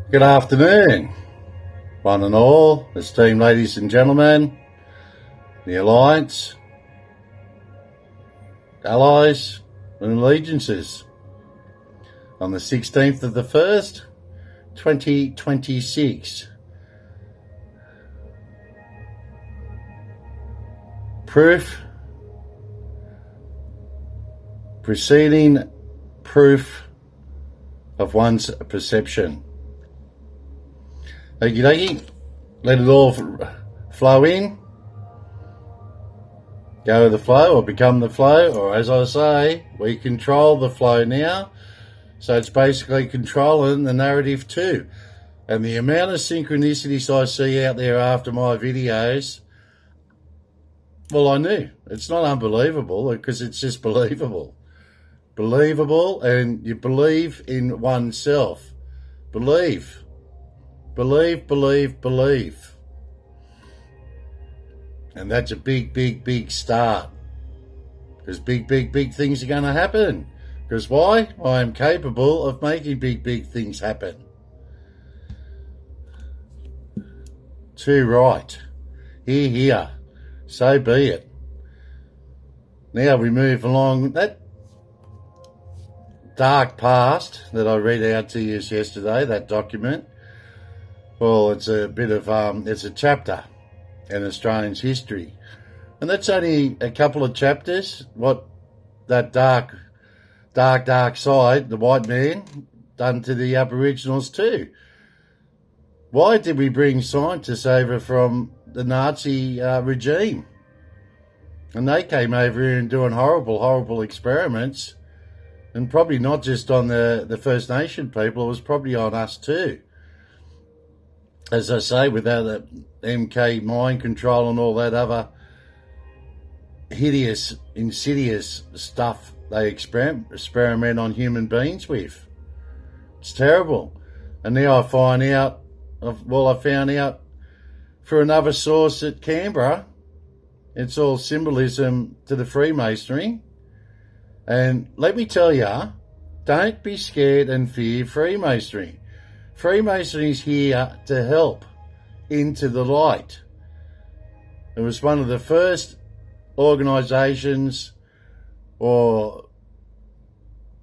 Good afternoon, one and all, esteemed ladies and gentlemen, the Alliance, allies and allegiances. On the 16th of the 1st, 2026. Proof, preceding proof of one's perception. Okie dokie, let it all flow in, go with the flow or become the flow, or as I say, we control the flow now, so it's basically controlling the narrative too. And the amount of synchronicities I see out there after my videos, well, I knew. It's not unbelievable because it's just believable. Believable, and you believe in oneself. Believe. Believe, believe, believe. And that's a big, big, big start. Because big, big, big things are going to happen. Because why? I am capable of making big, big things happen. Too right. Here, here. So be it. Now we move along. That dark past that I read out to you yesterday, that document, well, it's a bit of, it's a chapter in Australia's history. And that's only a couple of chapters, what that dark side, the white man, done to the Aboriginals too. Why did we bring scientists over from the Nazi regime? And they came over here and doing horrible, horrible experiments. And probably not just on the First Nation people, it was probably on us too. As I say, without the MK mind control and all that other hideous, insidious stuff they experiment on human beings with. It's terrible. And now I found out through another source at Canberra, it's all symbolism to the Freemasonry. And let me tell you, don't be scared and fear Freemasonry. Freemasonry is here to help into the light. It was one of the first organisations, or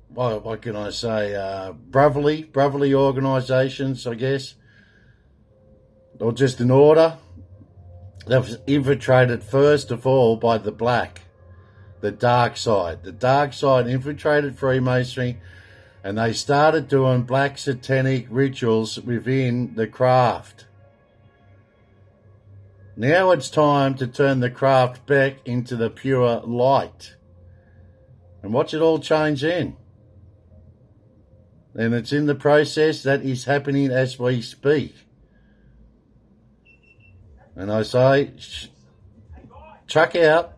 what can I say, brotherly organisations, I guess, or just an order that was infiltrated first of all by the black, the dark side. The dark side infiltrated Freemasonry, and they started doing black satanic rituals within the craft. Now it's time to turn the craft back into the pure light. And watch it all change in. And it's in the process that is happening as we speak. And I say, chuck out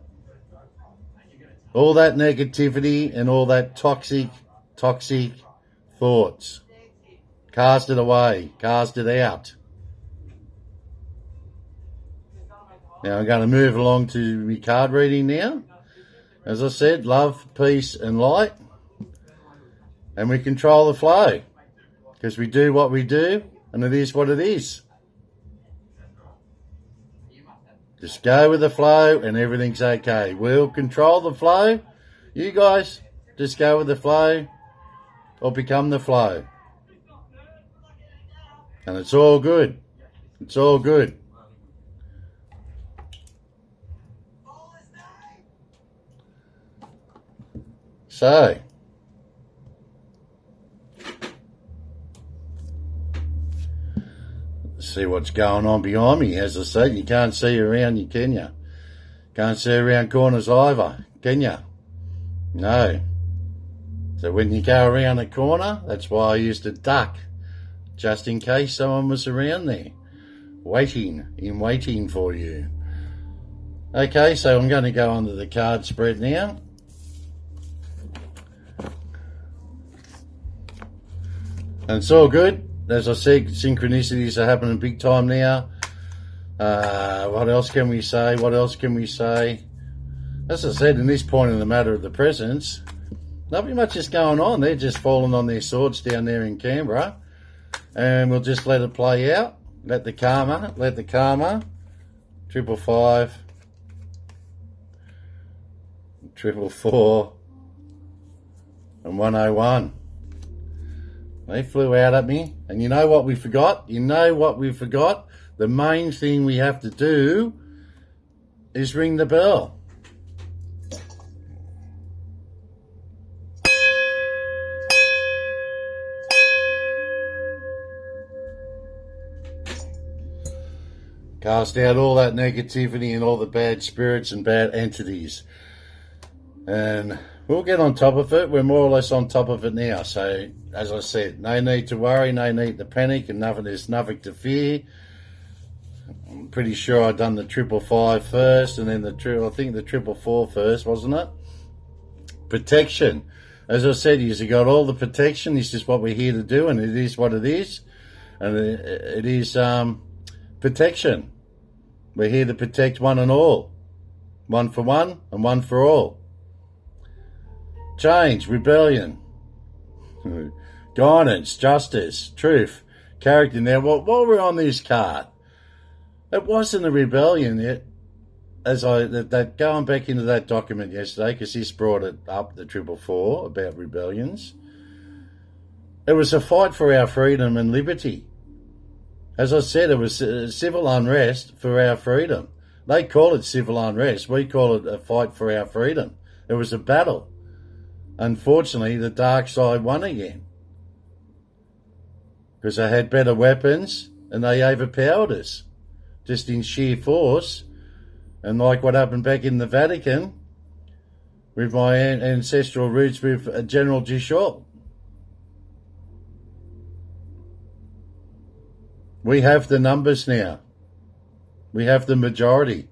all that negativity and all that toxic thoughts. Cast it away. Cast it out. Now I'm going to move along to my card reading now. As I said, love, peace and light. And we control the flow. Because we do what we do and it is what it is. Just go with the flow and everything's okay. We'll control the flow. You guys just go with the flow or become the flow. And it's all good. It's all good. So, let's see what's going on behind me. As I said, you can't see around you, can you? Can't see around corners either, can you? No. So when you go around a corner, that's why I used to duck, just in case someone was around there, waiting for you. Okay, so I'm going to go onto the card spread now. And it's all good. As I said, synchronicities are happening big time now. What else can we say? As I said, in this point in the matter of the presidents, nothing much is going on. They're just falling on their swords down there in Canberra. And we'll just let it play out. Let the karma. 555, 444, and 101. They flew out at me. And you know what we forgot? The main thing we have to do is ring the bell. Cast out all that negativity and all the bad spirits and bad entities. And we'll get on top of it. We're more or less on top of it now. So, as I said, no need to worry, no need to panic, and there's nothing to fear. I'm pretty sure I've done the 555 first, and then the 444 first, wasn't it? Protection. As I said, you've got all the protection. This is what we're here to do, and it is what it is. And it is protection. We're here to protect one and all. One for one and one for all. Change, rebellion, guidance, justice, truth, character. Now, while we're on this card, it wasn't a rebellion yet. Going back into that document yesterday, because this brought it up, the 444, about rebellions. It was a fight for our freedom and liberty. As I said, it was civil unrest for our freedom. They call it civil unrest. We call it a fight for our freedom. It was a battle. Unfortunately, the dark side won again. Because they had better weapons and they overpowered us. Just in sheer force. And like what happened back in the Vatican, with my ancestral roots with General Duchamp. We have the numbers now. We have the majority.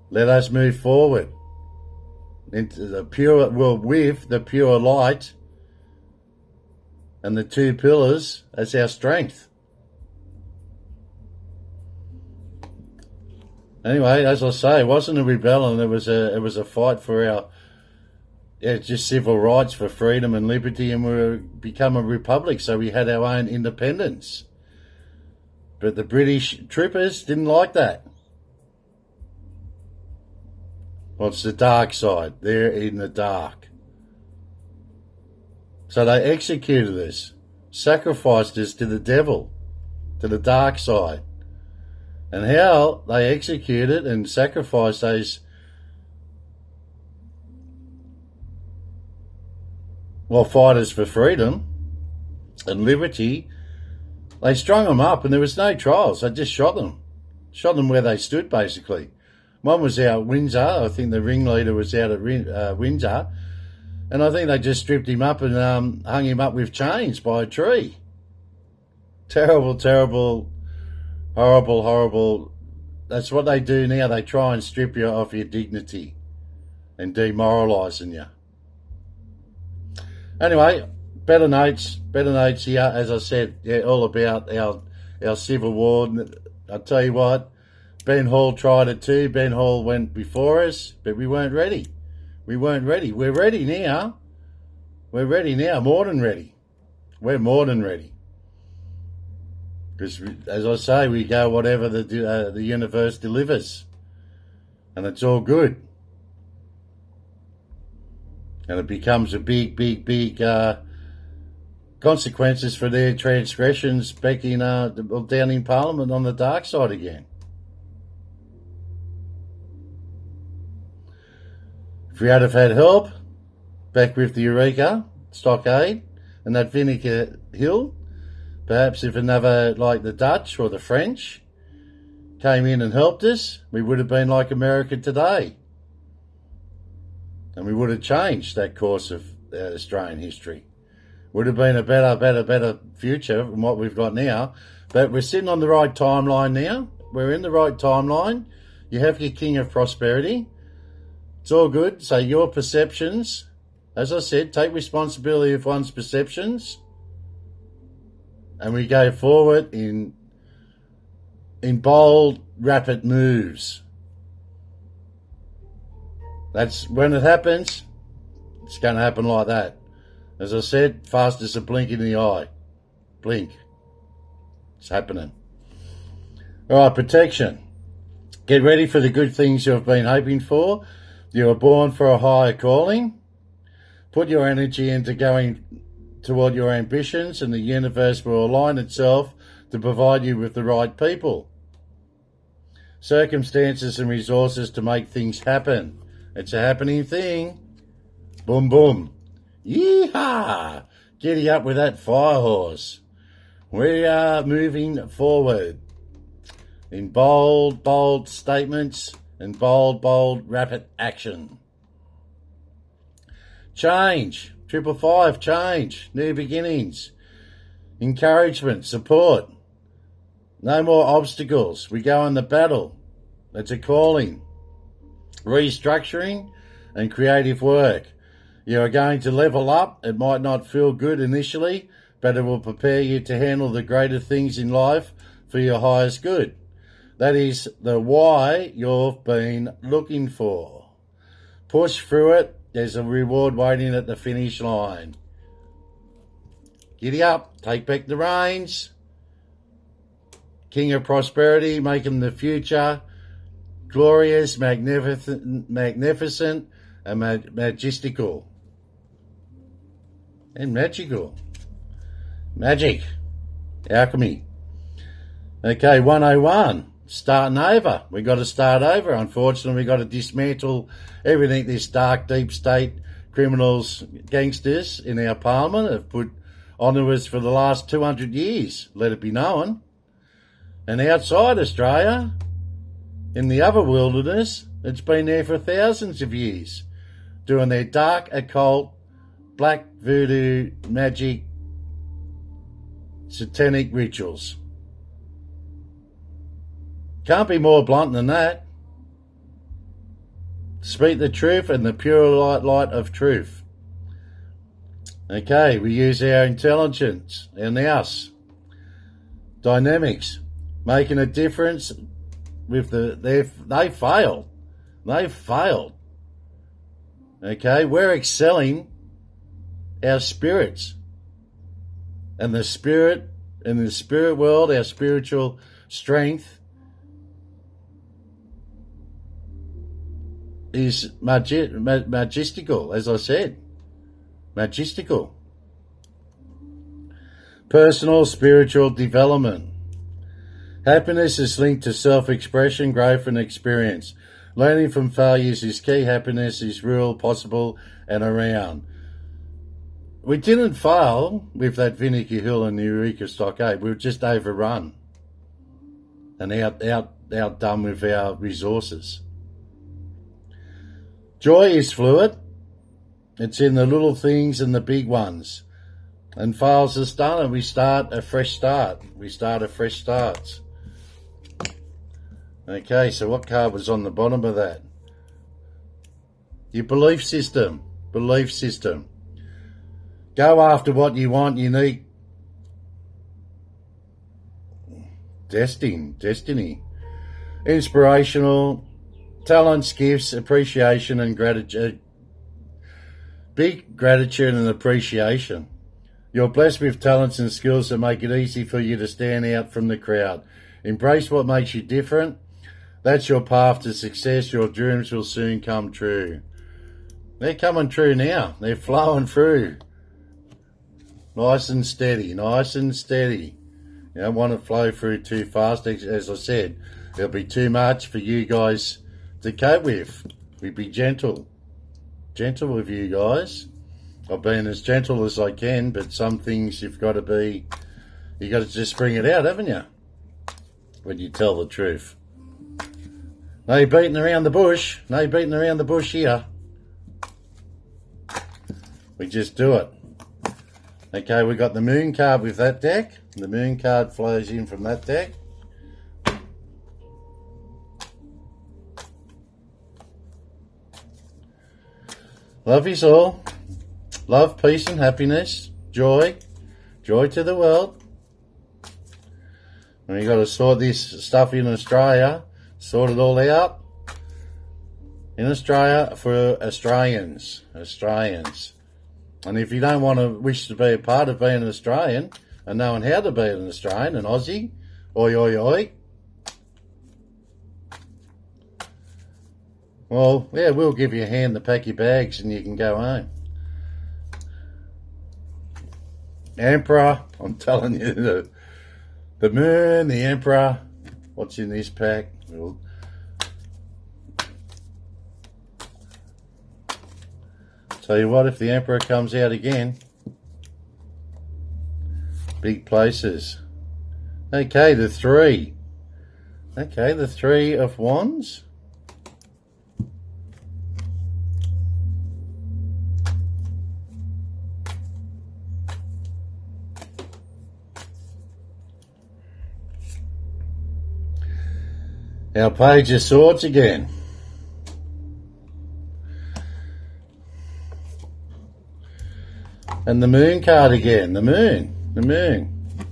Let us move forward into the pure, with the pure light and the two pillars as our strength. Anyway, as I say, it wasn't a rebellion. It was a fight for our just civil rights, for freedom and liberty, and we become a republic. So we had our own independence. But the British troopers didn't like that. Well, it's the dark side. They're in the dark. So they executed us, sacrificed us to the devil, to the dark side. And how they executed and sacrificed those fighters for freedom and liberty, they strung them up and there was no trials. They just shot them. Shot them where they stood, basically. One was out at Windsor. I think the ringleader was out at Windsor. And I think they just stripped him up and hung him up with chains by a tree. Terrible, terrible, horrible, horrible. That's what they do now. They try and strip you of your dignity and demoralising you. Anyway, better notes here. As I said, all about our civil war. I'll tell you what, Ben Hall tried it too. Ben Hall went before us, but we weren't ready. We weren't ready. We're ready now. We're ready now, more than ready. We're more than ready. Because, as I say, we go whatever the universe delivers. And it's all good. And it becomes a big consequences for their transgressions back in down in Parliament on the dark side again. If we had have had help back with the Eureka stockade and that Vinegar Hill, perhaps if another, like the Dutch or the French, came in and helped us, we would have been like America today. And we would have changed that course of Australian history. Would have been a better future than what we've got now. But we're sitting on the right timeline now. We're in the right timeline. You have your king of prosperity. It's all good. So your perceptions, as I said, take responsibility of one's perceptions. And we go forward in bold, rapid moves. That's when it happens, it's going to happen like that. As I said, fast as a blink in the eye. Blink. It's happening. All right, protection. Get ready for the good things you have been hoping for. You were born for a higher calling. Put your energy into going toward your ambitions, and the universe will align itself to provide you with the right people, circumstances and resources to make things happen. It's a happening thing. Boom, boom. Yeehaw! Giddy up with that fire horse. We are moving forward in bold, bold statements and bold, bold, rapid action. Change. 555, change. New beginnings. Encouragement, support. No more obstacles. We go on the battle. It's a calling. Restructuring and creative work. You are going to level up. It might not feel good initially, but it will prepare you to handle the greater things in life for your highest good. That is the why you've been looking for. Push through it. There's a reward waiting at the finish line. Giddy up. Take back the reins. King of prosperity, making the future glorious, magnificent, and majestical. And magical. Magic. Alchemy. Okay, 101. Starting over. We got to start over. Unfortunately, we got to dismantle everything this dark, deep state criminals, gangsters in our parliament have put onto us for the last 200 years. Let it be known. And outside Australia, in the other wilderness, it's been there for thousands of years, doing their dark, occult, black voodoo, magic, satanic rituals. Can't be more blunt than that. Speak the truth and the pure light of truth. Okay, we use our intelligence and us. Dynamics. Making a difference with they failed. They've failed. Okay, we're excelling our spirits. And the spirit, in the spirit world, our spiritual strength is majestical, as I said. Majestical. Personal spiritual development. Happiness is linked to self-expression, growth and experience. Learning from failures is key. Happiness is real, possible and around. We didn't fail with that Vinegar Hill and the Eureka Stockade. We were just overrun and outdone with our resources. Joy is fluid. It's in the little things and the big ones. And fails are done, and we start a fresh start. We start a fresh start. Okay, so what card was on the bottom of that? Your belief system. Belief system. Go after what you want, unique. Destiny. Inspirational. Talents, gifts, appreciation and gratitude. Big gratitude and appreciation. You're blessed with talents and skills that make it easy for you to stand out from the crowd. Embrace what makes you different. That's your path to success. Your dreams will soon come true. They're coming true now. They're flowing through. Nice and steady, nice and steady. You don't want to flow through too fast. As I said, it'll be too much for you guys to cope with. We be gentle. Gentle with you guys. I've been as gentle as I can, but some things you've got to just bring it out, haven't you? When you tell the truth. No beating around the bush. No beating around the bush here. We just do it. Okay, we got the moon card with that deck. The moon card flows in from that deck. Love is all. Love, peace and happiness. Joy. Joy to the world. And we got to sort this stuff in Australia. Sort it all out. In Australia for Australians. And if you don't wish to be a part of being an Australian, and knowing how to be an Australian, an Aussie. Oi, oi, oi. Well, yeah, we'll give you a hand to pack your bags and you can go home. Emperor, I'm telling you, the moon, the emperor. What's in this pack? We'll tell you what, if the emperor comes out again, big places. Okay, the three. Okay, the Three of Wands. Our Page of Swords again. And the Moon card again. The Moon.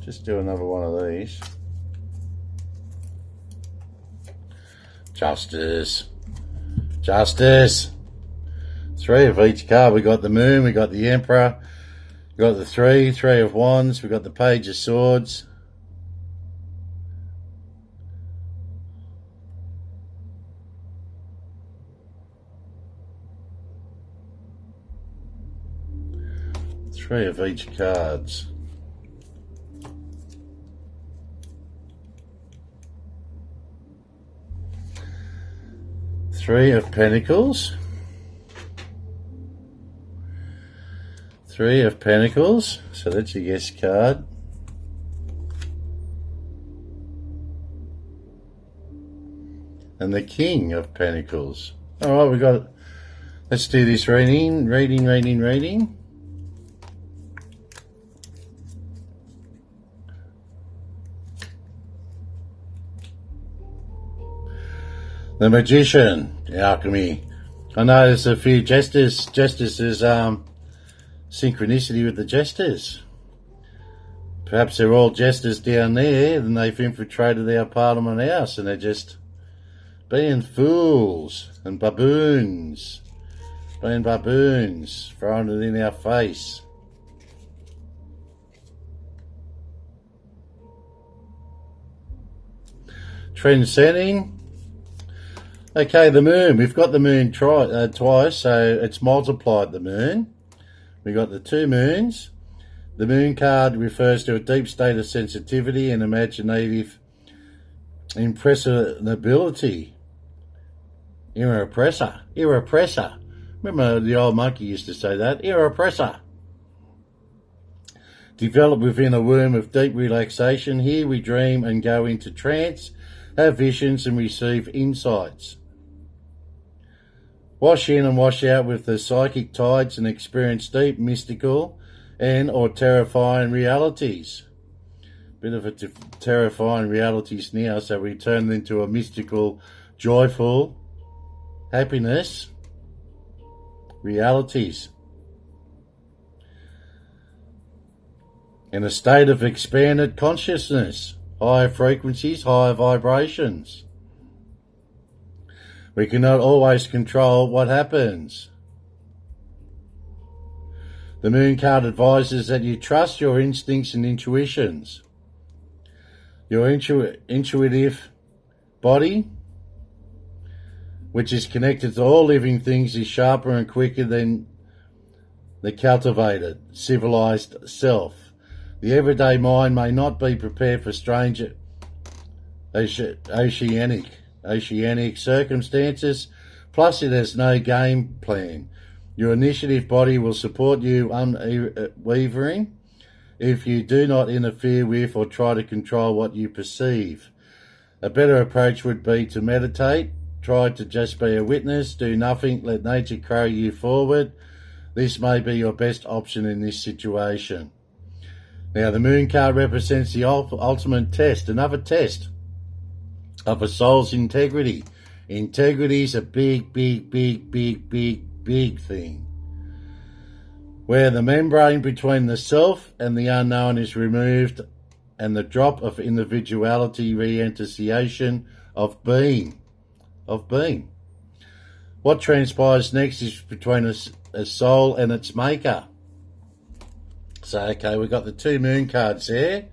Just do another one of these. Justice. Three of each card. We got the Moon, we got the Emperor, we got the Three of Wands, we got the Page of Swords. Three of each cards. Three of Pentacles. Three of Pentacles. So that's your yes card. And the King of Pentacles. All right, we got. Let's do this reading. The Magician, the Alchemy. I know there's a few jesters. Jesters is synchronicity with the jesters. Perhaps they're all jesters down there and they've infiltrated our Parliament House and they're just being fools and baboons. Throwing it in our face. Transcending. Okay, the Moon. We've got the Moon twice, so it's multiplied the Moon. We got the two moons. The Moon card refers to a deep state of sensitivity and imaginative impressionability. Irrepressor. Remember the old monkey used to say that? Irrepressor. Develop within a womb of deep relaxation. Here we dream and go into trance, have visions and receive insights. Wash in and wash out with the psychic tides and experience deep, mystical and or terrifying realities. Bit of a terrifying realities now, so we turn into a mystical, joyful, happiness realities. In a state of expanded consciousness, higher frequencies, higher vibrations. We cannot always control what happens. The Moon card advises that you trust your instincts and intuitions. Your intuitive body, which is connected to all living things, is sharper and quicker than the cultivated, civilized self. The everyday mind may not be prepared for strange oceanic circumstances, plus it has no game plan. Your initiative body will support you unwavering if you do not interfere with or try to control what you perceive. A better approach would be to meditate, try to just be a witness, do nothing, let nature carry you forward. This may be your best option in this situation. Now, the Moon card represents the ultimate test, another test of a soul's integrity. Integrity is a big thing. Where the membrane between the self and the unknown is removed and the drop of individuality re-enthusiasm of being. What transpires next is between a soul and its maker. So, okay, we've got the 2 moon cards there.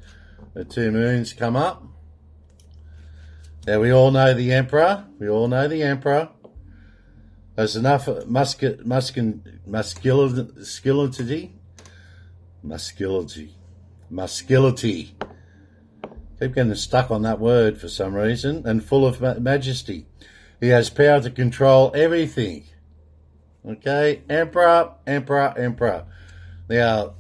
The 2 moons come up. Now, we all know the Emperor. We all know the Emperor. There's enough masculinity. Keep getting stuck on that word for some reason. And full of majesty. He has power to control everything. Okay, Emperor, Emperor, Emperor. Now,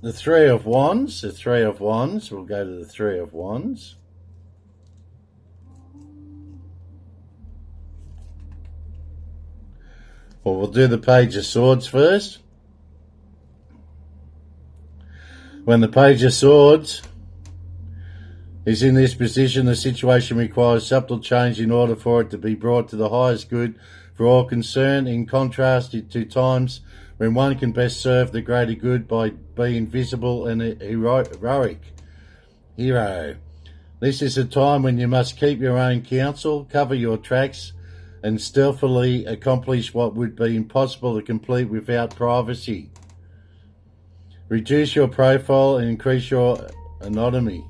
the 3 of Wands. The 3 of Wands. We'll go to the 3 of Wands. Well, we'll do the Page of Swords first. When the Page of Swords is in this position, the situation requires subtle change in order for it to be brought to the highest good for all concerned, in contrast to times when one can best serve the greater good by being visible and heroic. Hero. This is a time when you must keep your own counsel, cover your tracks, and stealthily accomplish what would be impossible to complete without privacy. Reduce your profile and increase your anonymity.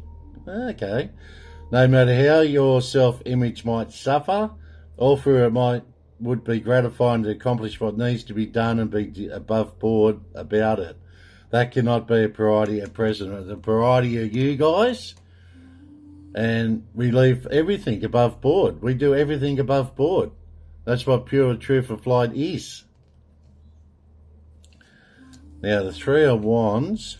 Okay. No matter how your self-image might suffer, all through it would be gratifying to accomplish what needs to be done and be above board about it. That cannot be a priority at present. The priority are you guys, and we leave everything above board. We do everything above board. That's what pure truth of light is. Now, the 3 of Wands.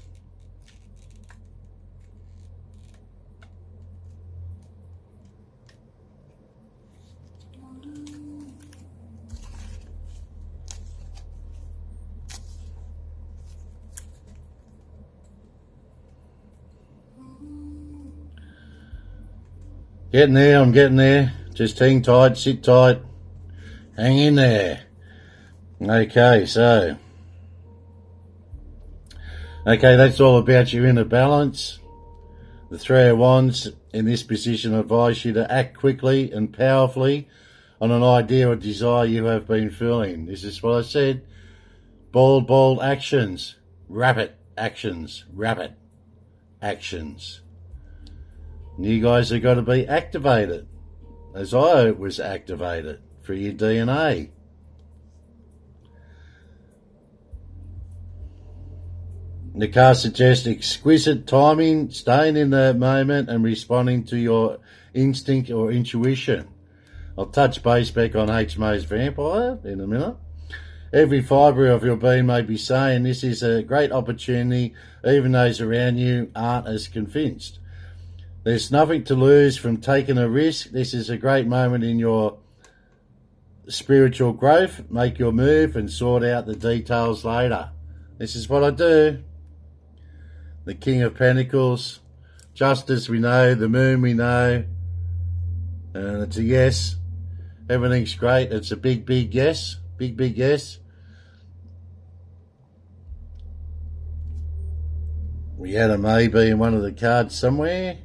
Getting there, I'm getting there. Just hang tight, sit tight. Hang in there. Okay, so. Okay, that's all about your inner balance. The 3 of Wands in this position advise you to act quickly and powerfully on an idea or desire you have been feeling. This is what I said. Bold actions. Rapid actions. Rapid actions. And you guys have got to be activated, as I was activated, for your DNA. The card suggests exquisite timing, staying in the moment and responding to your instinct or intuition. I'll touch base back on HMO's Vampire in a minute. Every fibre of your being may be saying this is a great opportunity, even those around you aren't as convinced. There's nothing to lose from taking a risk. This is a great moment in your spiritual growth. Make your move and sort out the details later. This is what I do. The King of Pentacles. Justice we know. The Moon we know. And it's a yes. Everything's great. It's a big yes. Big yes. We had a maybe in one of the cards somewhere.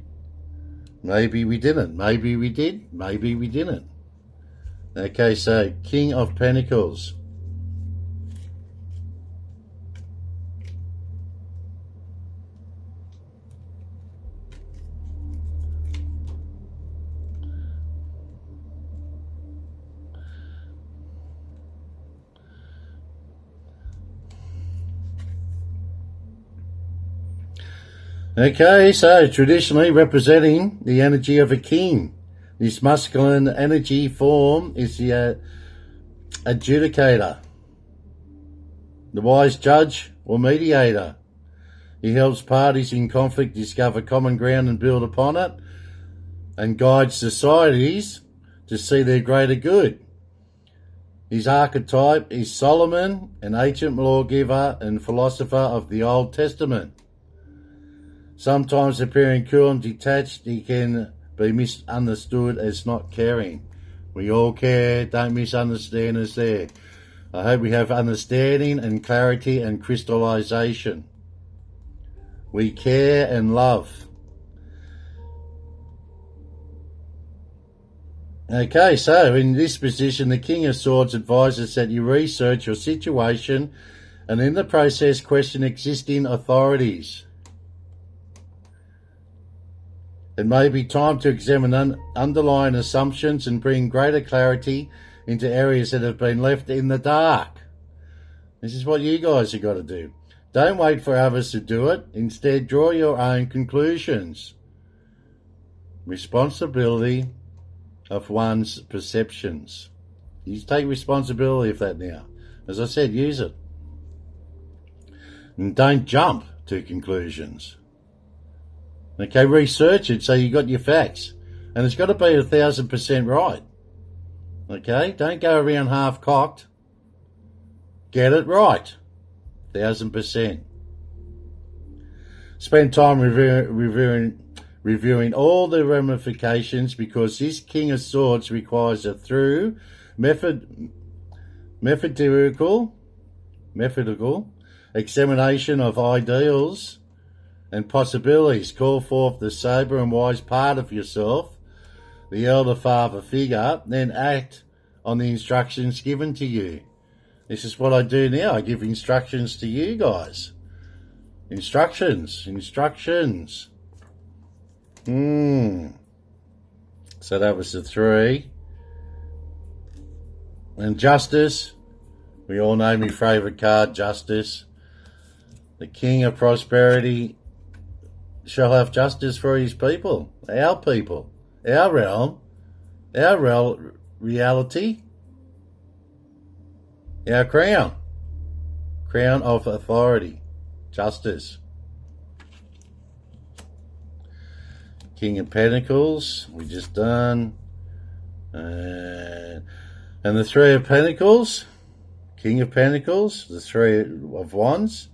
Maybe we didn't. Maybe we did. Maybe we didn't. Okay, so King of Pentacles. Okay, so traditionally representing the energy of a king. This masculine energy form is the adjudicator, the wise judge or mediator. He helps parties in conflict discover common ground and build upon it, and guides societies to see their greater good. His archetype is Solomon, an ancient lawgiver and philosopher of the Old Testament. Sometimes appearing cool and detached, he can be misunderstood as not caring. We all care, don't misunderstand us there. I hope we have understanding and clarity and crystallization. We care and love. Okay, so in this position, the King of Swords advises that you research your situation and in the process question existing authorities. It may be time to examine underlying assumptions and bring greater clarity into areas that have been left in the dark. This is what you guys have got to do. Don't wait for others to do it. Instead, draw your own conclusions. Responsibility of one's perceptions. You take responsibility of that now. As I said, use it. And don't jump to conclusions. Okay, research it so you got your facts. And it's got to be 1,000% right. Okay, don't go around half-cocked. Get it right. 1,000%. Spend time reviewing all the ramifications, because this King of Swords requires a thorough, methodical examination of ideals and possibilities. Call forth the sober and wise part of yourself, the elder father figure, then act on the instructions given to you. This is what I do now. I give instructions to you guys. Instructions. So that was the 3. And justice. We all know my favourite card, justice. The King of Prosperity shall have justice for his people, our realm, our reality, our crown of authority, justice. King of Pentacles, we just done. And the 3 of Pentacles, King of Pentacles, the 3 of Wands,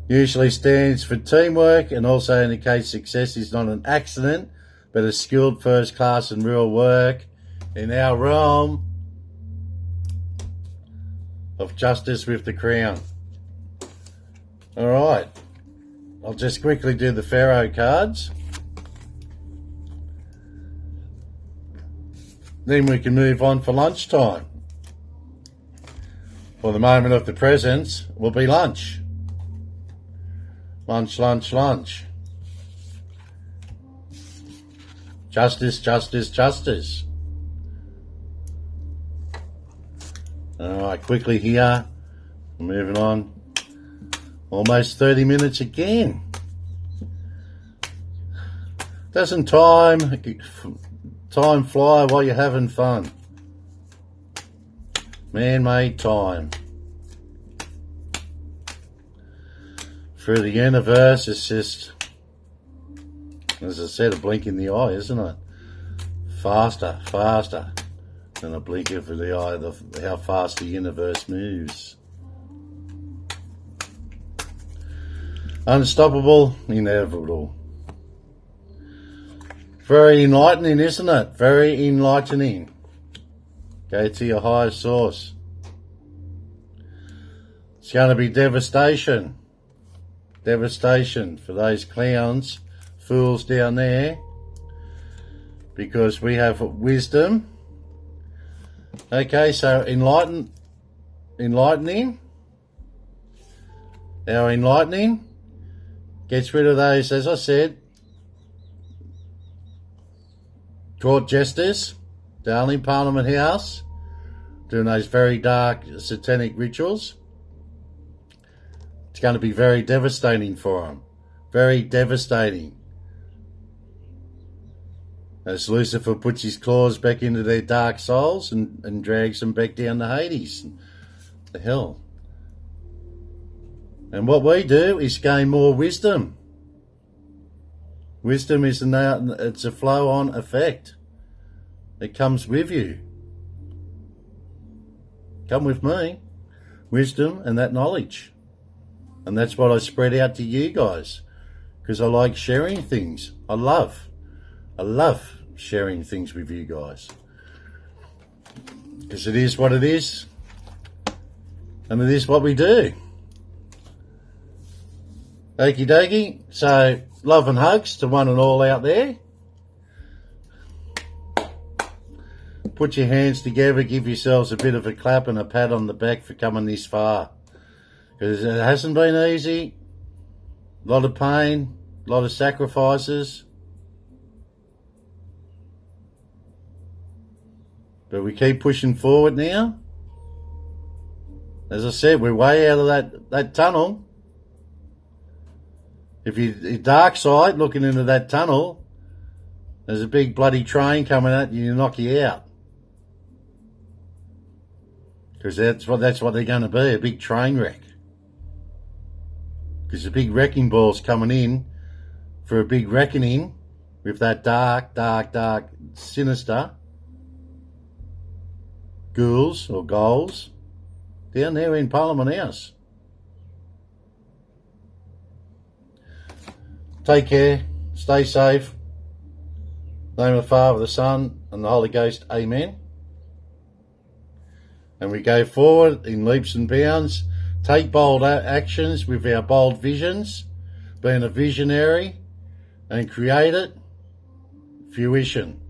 usually stands for teamwork and also indicates success is not an accident, but a skilled first class and real work in our realm of justice with the crown. All right. I'll just quickly do the Pharaoh cards. Then we can move on for lunchtime. For the moment of the presence will be lunch. Lunch. Justice. Alright, quickly here. Moving on. Almost 30 minutes again. Doesn't time fly while you're having fun? Man-made time. Through the universe, it's just, as I said, a blink in the eye, isn't it? Faster than a blink of the eye, how fast the universe moves. Unstoppable, inevitable. Very enlightening, isn't it? Very enlightening. Go to your higher source. It's going to be devastation. Devastation for those clowns, fools down there, because we have wisdom. Okay, so enlightening. Our enlightening gets rid of those, as I said, court jesters, Darling Parliament House, doing those very dark satanic rituals. It's going to be very devastating for them. Very devastating. As Lucifer puts his claws back into their dark souls and drags them back down to Hades. The hell. And what we do is gain more wisdom. Wisdom is it's a flow-on effect. It comes with you. Come with me. Wisdom and that knowledge. And that's what I spread out to you guys, because I like sharing things. I love sharing things with you guys, because it is what it is, and it is what we do. Okie dokie. So love and hugs to one and all out there. put your hands together, give yourselves a bit of a clap and a pat on the back for coming this far. Because it hasn't been easy. A lot of pain, a lot of sacrifices. But we keep pushing forward now. As I said, we're way out of that tunnel. If you're dark side looking into that tunnel, there's a big bloody train coming at you and knock you out. Because that's what they're going to be, a big train wreck. Because the big wrecking ball's coming in for a big reckoning with that dark, sinister ghouls or ghouls down there in Parliament House. Take care, stay safe. In the name of the Father, the Son, and the Holy Ghost, amen. And we go forward in leaps and bounds, take bold actions with our bold visions, being a visionary, and create it, fruition.